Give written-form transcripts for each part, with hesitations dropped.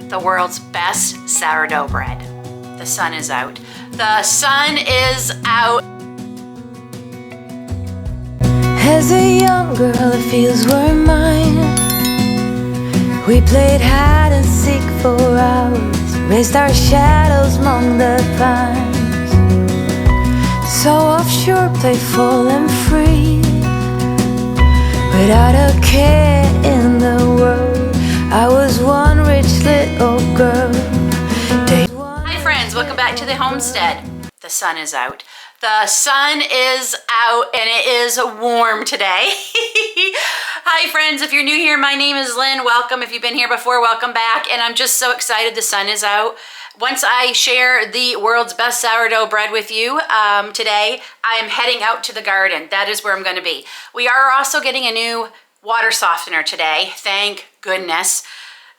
the world's best sourdough bread. The sun is out. The sun is out. As a young girl, the fields were mine. We played hide and seek for hours, raised our shadows among the pines. So offshore, playful and free, without a care in the world. I was one rich little girl. Hi friends, welcome back to the homestead. The sun is out. The sun is out and it is warm today. Hi friends, if you're new here, my name is Lynn. Welcome. If you've been here before, welcome back. And I'm just so excited the sun is out. Once I share the world's best sourdough bread with you today, I am heading out to the garden. That is where I'm going to be. We are also getting a new water softener today. Thank goodness.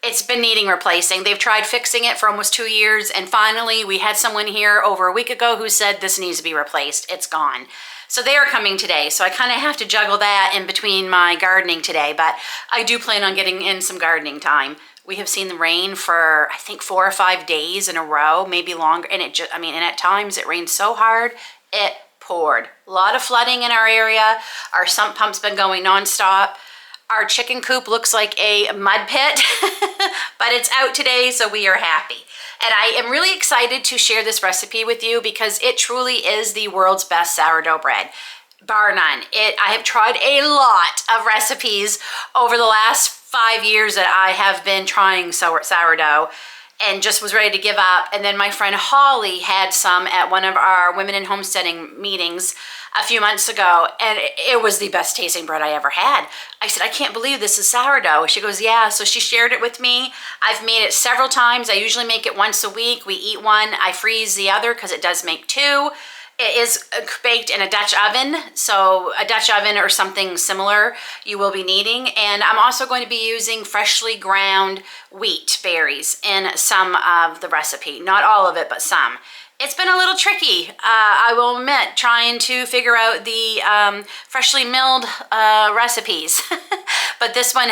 It's been needing replacing. They've tried fixing it for almost 2 years, and finally we had someone here over a week ago who said this needs to be replaced. It's gone. So they are coming today, so I kind of have to juggle that in between my gardening today, but I do plan on getting in some gardening time. We have seen the rain for, I think, 4 or 5 days in a row, maybe longer, and and at times it rained so hard, it poured. A lot of flooding in our area. Our sump pump's been going nonstop. Our chicken coop looks like a mud pit, but it's out today, so we are happy. And I am really excited to share this recipe with you because it truly is the world's best sourdough bread, bar none. I have tried a lot of recipes over the last 5 years that I have been trying sourdough and just was ready to give up. And then my friend Holly had some at one of our women in homesteading meetings a few months ago, and it was the best tasting bread I ever had. I said, I can't believe this is sourdough. She goes, yeah. So she shared it with me. I've made it several times. I usually make it once a week. We eat one. I freeze the other because it does make two. It is baked in a Dutch oven, so a Dutch oven or something similar you will be needing. And I'm also going to be using freshly ground wheat berries in some of the recipe. Not all of it, but some. It's been a little tricky, I will admit, trying to figure out the freshly milled recipes. But this one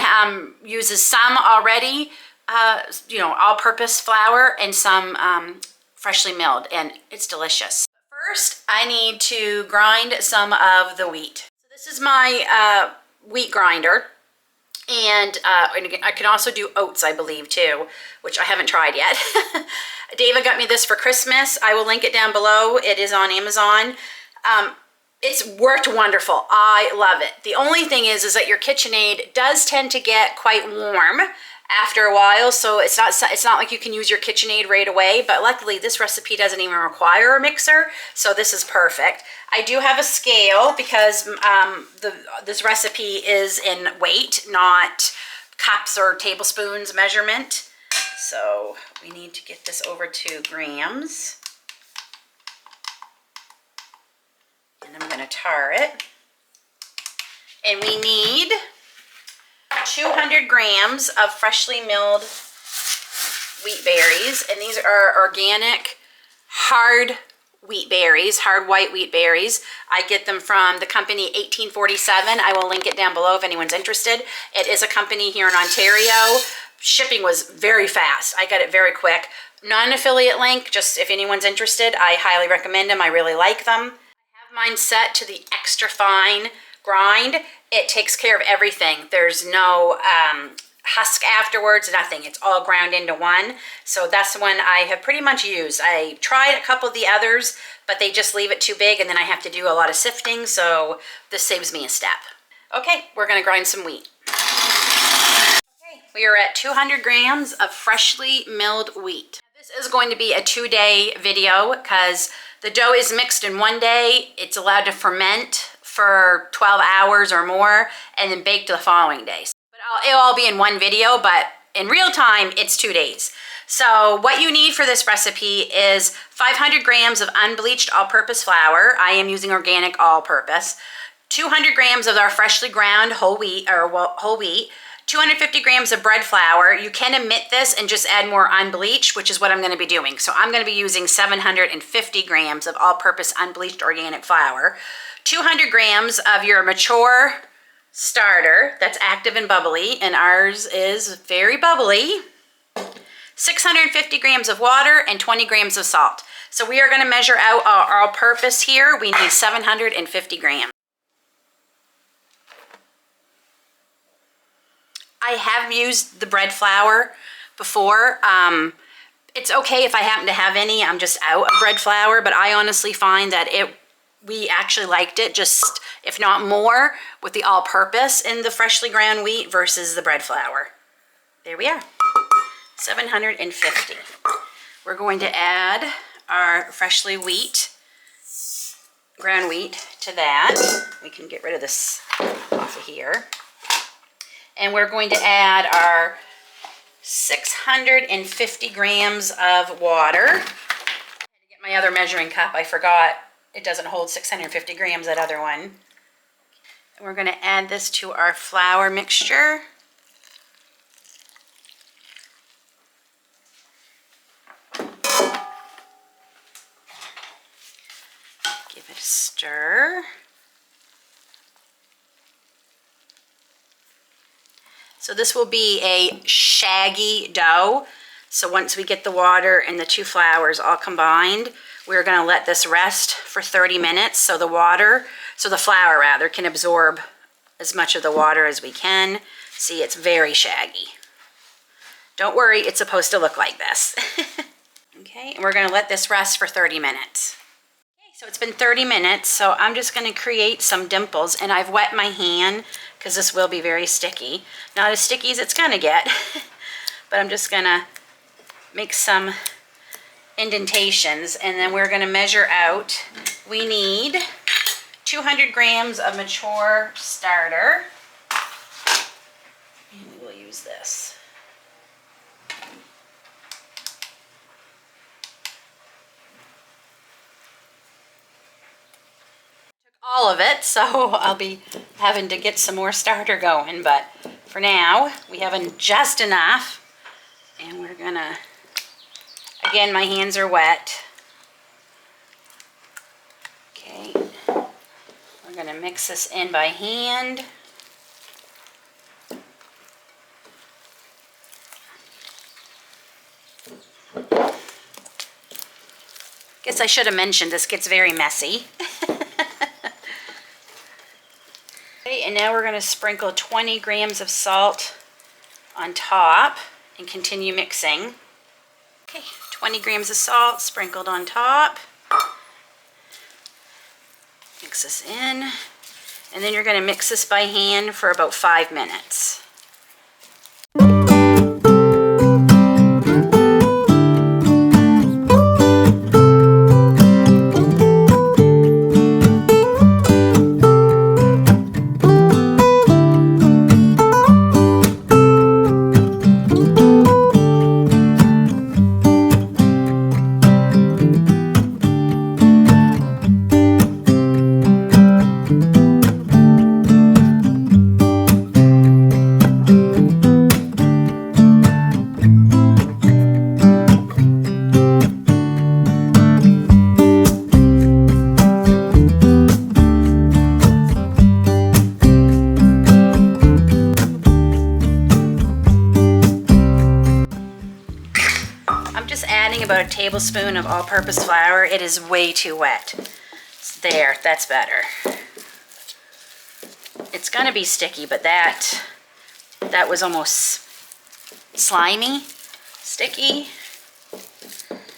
uses some already, all-purpose flour and some freshly milled, and it's delicious. First, I need to grind some of the wheat. So this is my wheat grinder. And I can also do oats, I believe, too, which I haven't tried yet. David got me this for Christmas. I will link it down below. It is on Amazon. It's worked wonderful. I love it. The only thing is that your KitchenAid does tend to get quite warm after a while, so it's not like you can use your KitchenAid right away, but luckily this recipe doesn't even require a mixer, so this is perfect. I do have a scale because this recipe is in weight, not cups or tablespoons measurement. So we need to get this over to grams. And I'm going to tar it. And we need 200 grams of freshly milled wheat berries. And these are organic, hard wheat berries, hard white wheat berries. I get them from the company 1847. I will link it down below if anyone's interested. It is a company here in Ontario. Shipping was very fast. I got it very quick. Not an affiliate link, just if anyone's interested, I highly recommend them. I really like them. I have mine set to the extra fine grind. It takes care of everything. There's no husk afterwards, nothing. It's all ground into one. So that's the one I have pretty much used. I tried a couple of the others, but they just leave it too big and then I have to do a lot of sifting, so this saves me a step. Okay, we're gonna grind some wheat. Okay, we are at 200 grams of freshly milled wheat. This is going to be a 2-day video because the dough is mixed in 1 day. It's allowed to ferment for 12 hours or more and then baked the following day. It'll all be in one video, but in real time, it's 2 days. So what you need for this recipe is 500 grams of unbleached all-purpose flour. I am using organic all-purpose. 200 grams of our freshly ground whole wheat, 250 grams of bread flour. You can omit this and just add more unbleached, which is what I'm going to be doing. So I'm going to be using 750 grams of all-purpose unbleached organic flour. 200 grams of your mature starter that's active and bubbly, and ours is very bubbly. 650 grams of water, and 20 grams of salt. So we are going to measure out our all-purpose here. We need 750 grams. I have used the bread flour before. It's okay if I happen to have any. I'm just out of bread flour, but I honestly find that we actually liked it, just if not more, with the all-purpose in the freshly ground wheat versus the bread flour. There we are, 750. We're going to add our freshly ground wheat to that. We can get rid of this off of here. And we're going to add our 650 grams of water. I had to get my other measuring cup. I forgot it doesn't hold 650 grams, that other one. And we're going to add this to our flour mixture. Give it a stir. So this will be a shaggy dough. So once we get the water and the two flours all combined, we're going to let this rest for 30 minutes so the flour rather, can absorb as much of the water as we can. See, it's very shaggy. Don't worry, it's supposed to look like this. Okay, and we're going to let this rest for 30 minutes. Okay, so it's been 30 minutes, so I'm just going to create some dimples, and I've wet my hand because this will be very sticky. Not as sticky as it's going to get, but I'm just going to make some indentations, and then we're going to measure out. We need 200 grams of mature starter, and we will use this. All of it, so I'll be having to get some more starter going, but for now we have just enough, and we're gonna, again, my hands are wet. Okay, we're gonna mix this in by hand. Guess I should have mentioned this gets very messy. Okay, and now we're going to sprinkle 20 grams of salt on top and continue mixing. Okay, 20 grams of salt sprinkled on top. Mix this in, and then you're going to mix this by hand for about 5 minutes. About a tablespoon of all-purpose flour. It is way too wet. There, that's better. It's gonna be sticky, but that was almost slimy, sticky.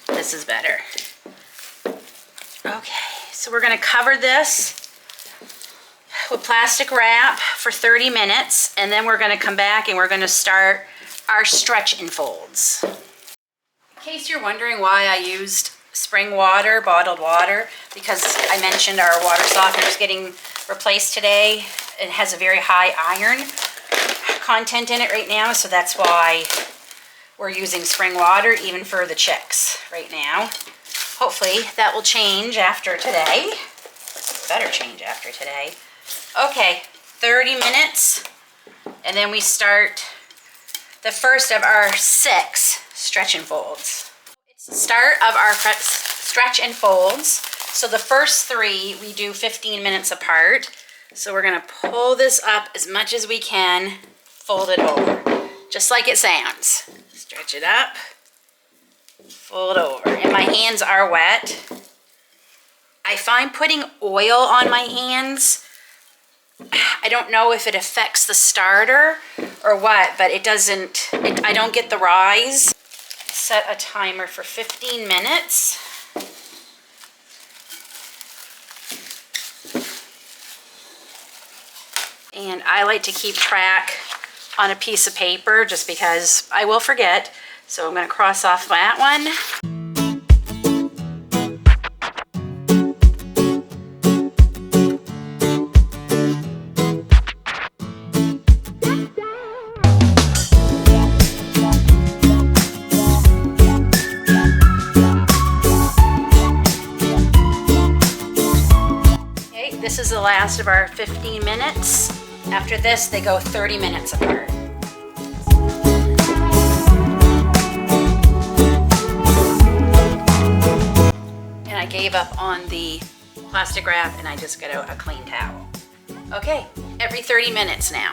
This is better. Okay, so we're gonna cover this with plastic wrap for 30 minutes, and then we're gonna come back and we're gonna start our stretch and folds. In case you're wondering why I used spring water, bottled water, because I mentioned our water softener is getting replaced today. It has a very high iron content in it right now, so that's why we're using spring water even for the chicks right now. Hopefully that will change after today. Better change after today. Okay, 30 minutes, and then we start the first of our 6 stretch and folds. It's the start of our stretch and folds. So the first 3 we do 15 minutes apart. So we're gonna pull this up as much as we can, fold it over, just like it sounds. Stretch it up, Fold over. And my hands are wet. I find putting oil on my hands, I don't know if it affects the starter or what, but it doesn't, I don't get the rise. Set a timer for 15 minutes. And I like to keep track on a piece of paper just because I will forget. So I'm going to cross off that one. Okay, this is the last of our 15 minutes. After this, they go 30 minutes apart. And I gave up on the plastic wrap and I just got out a clean towel. Okay, every 30 minutes now.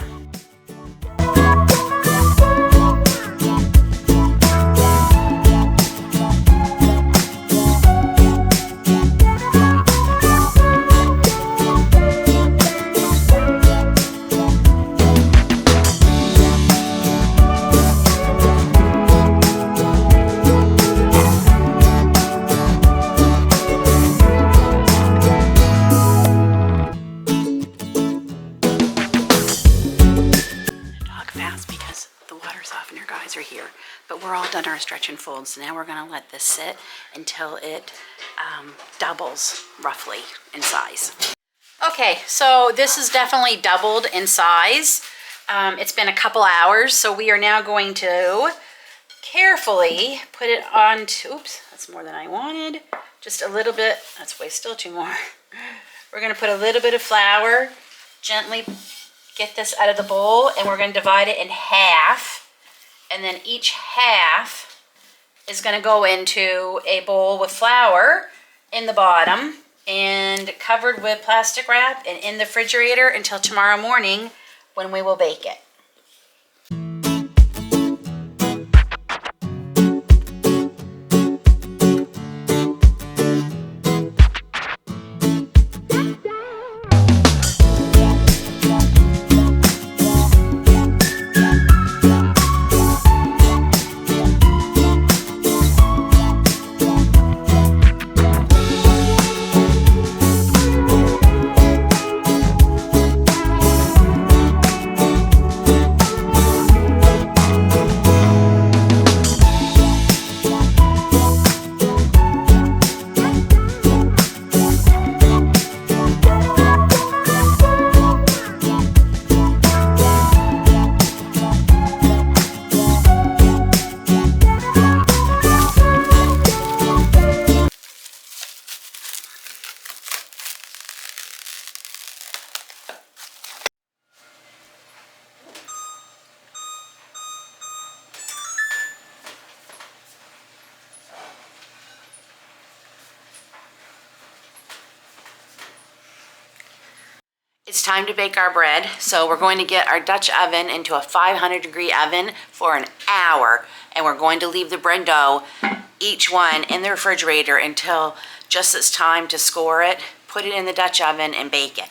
Are here, but we're all done our stretch and folds. So now we're going to let this sit until it doubles roughly in size. Okay, so this is definitely doubled in size. It's been a couple hours, so we are now going to carefully put it on to, oops, that's more than I wanted. Just a little bit, that's way still too more. We're going to put a little bit of flour, gently get this out of the bowl, and we're going to divide it in half. And then each half is going to go into a bowl with flour in the bottom and covered with plastic wrap and in the refrigerator until tomorrow morning when we will bake it. It's time to bake our bread. So we're going to get our Dutch oven into a 500-degree oven for an hour. And we're going to leave the bread dough, each one, in the refrigerator until just it's time to score it, put it in the Dutch oven, and bake it.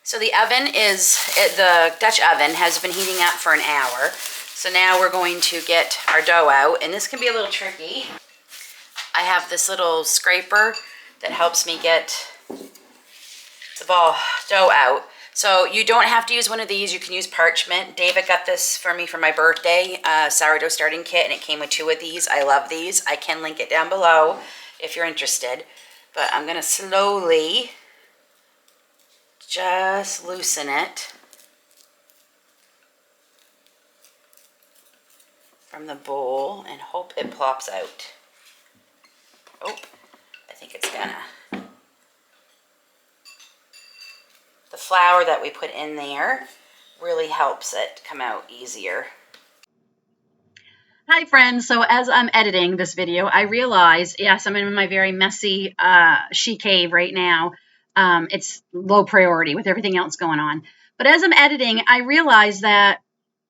So the Dutch oven has been heating up for an hour. So now we're going to get our dough out, and this can be a little tricky. I have this little scraper that helps me get the dough out. So you don't have to use one of these. You can use parchment. David got this for me for my birthday, sourdough starting kit, and it came with 2 of these. I love these. I can link it down below if you're interested. But I'm going to slowly just loosen it from the bowl and hope it plops out. Oh, I think it's gonna. The flour that we put in there really helps it come out easier. Hi friends, so as I'm editing this video, I realize, yes, I'm in my very messy she cave right now. it's low priority with everything else going on. But as I'm editing, I realized that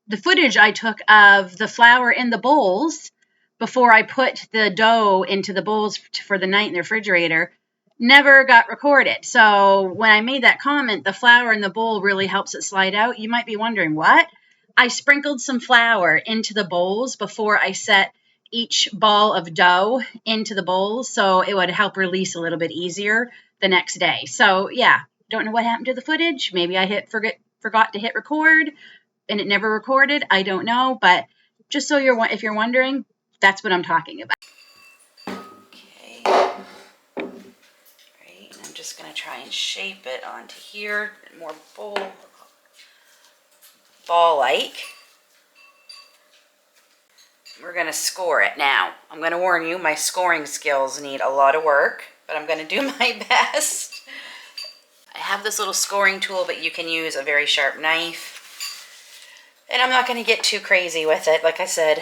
the footage I took of the flour in the bowls before I put the dough into the bowls for the night in the refrigerator never got recorded. So when I made that comment, the flour in the bowl really helps it slide out, you might be wondering, what? I sprinkled some flour into the bowls before I set each ball of dough into the bowls, so it would help release a little bit easier the next day. So yeah, don't know what happened to the footage. Maybe I forgot to hit record and it never recorded. I don't know, but just so if you're wondering, that's what I'm talking about. Okay. Right, and I'm just going to try and shape it onto here, more ball-like. We're going to score it now. I'm going to warn you, my scoring skills need a lot of work, but I'm going to do my best. I have this little scoring tool, but you can use a very sharp knife. And I'm not going to get too crazy with it. Like I said,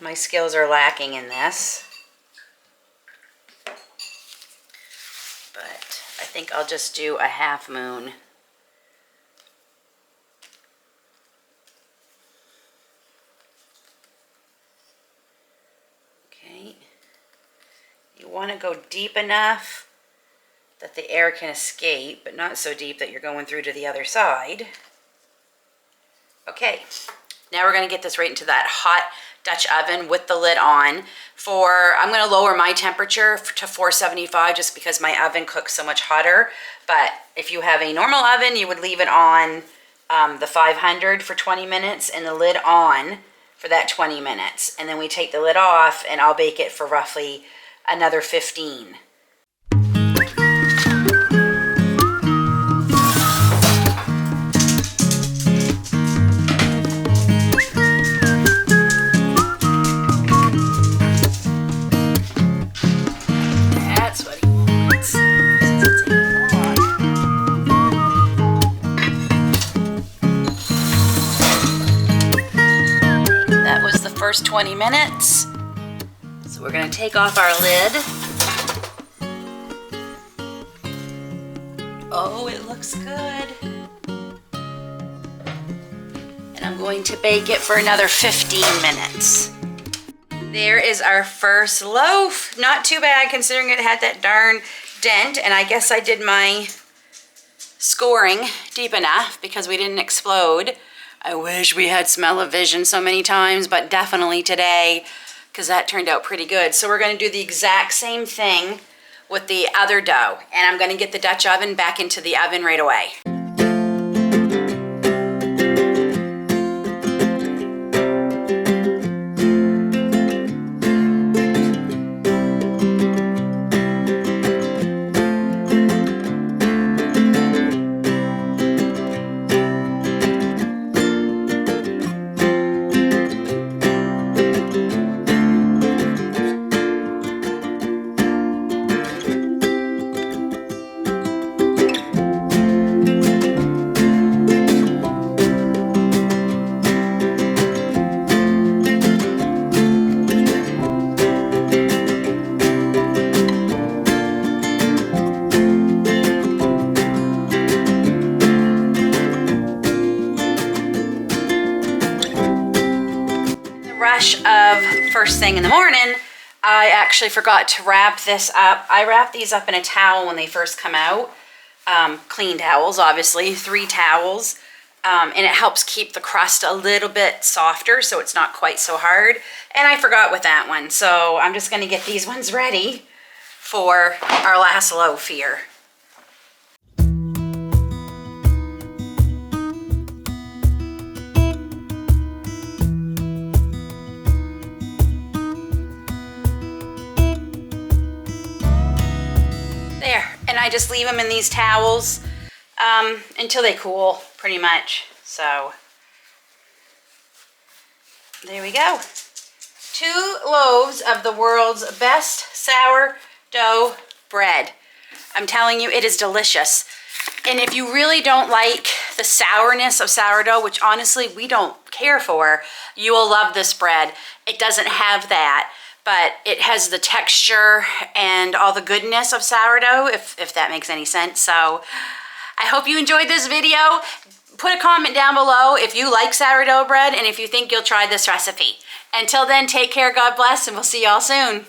my skills are lacking in this. But I think I'll just do a half moon. Okay. You want to go deep enough that the air can escape, but not so deep that you're going through to the other side. Okay, now we're going to get this right into that hot Dutch oven with the lid on. I'm going to lower my temperature to 475 just because my oven cooks so much hotter. But if you have a normal oven, you would leave it on the 500 for 20 minutes and the lid on for that 20 minutes. And then we take the lid off and I'll bake it for roughly another 15. First 20 minutes. So we're going to take off our lid. Oh, it looks good. And I'm going to bake it for another 15 minutes. There is our first loaf. Not too bad considering it had that darn dent, and I guess I did my scoring deep enough because we didn't explode. I wish we had smell-o-vision so many times, but definitely today, because that turned out pretty good. So we're going to do the exact same thing with the other dough, and I'm going to get the Dutch oven back into the oven right away. Of first thing in the morning, I actually forgot to wrap this up. I wrap these up in a towel when they first come out. Clean towels, obviously, 3 towels. And it helps keep the crust a little bit softer so it's not quite so hard. And I forgot with that one, so I'm just going to get these ones ready for our last loaf here. And I just leave them in these towels until they cool, pretty much. So there we go. 2 loaves of the world's best sourdough bread. I'm telling you, it is delicious. And if you really don't like the sourness of sourdough, which honestly we don't care for, you will love this bread. It doesn't have that, but it has the texture and all the goodness of sourdough, if that makes any sense. So I hope you enjoyed this video. Put a comment down below if you like sourdough bread and if you think you'll try this recipe. Until then, take care, God bless, and we'll see y'all soon.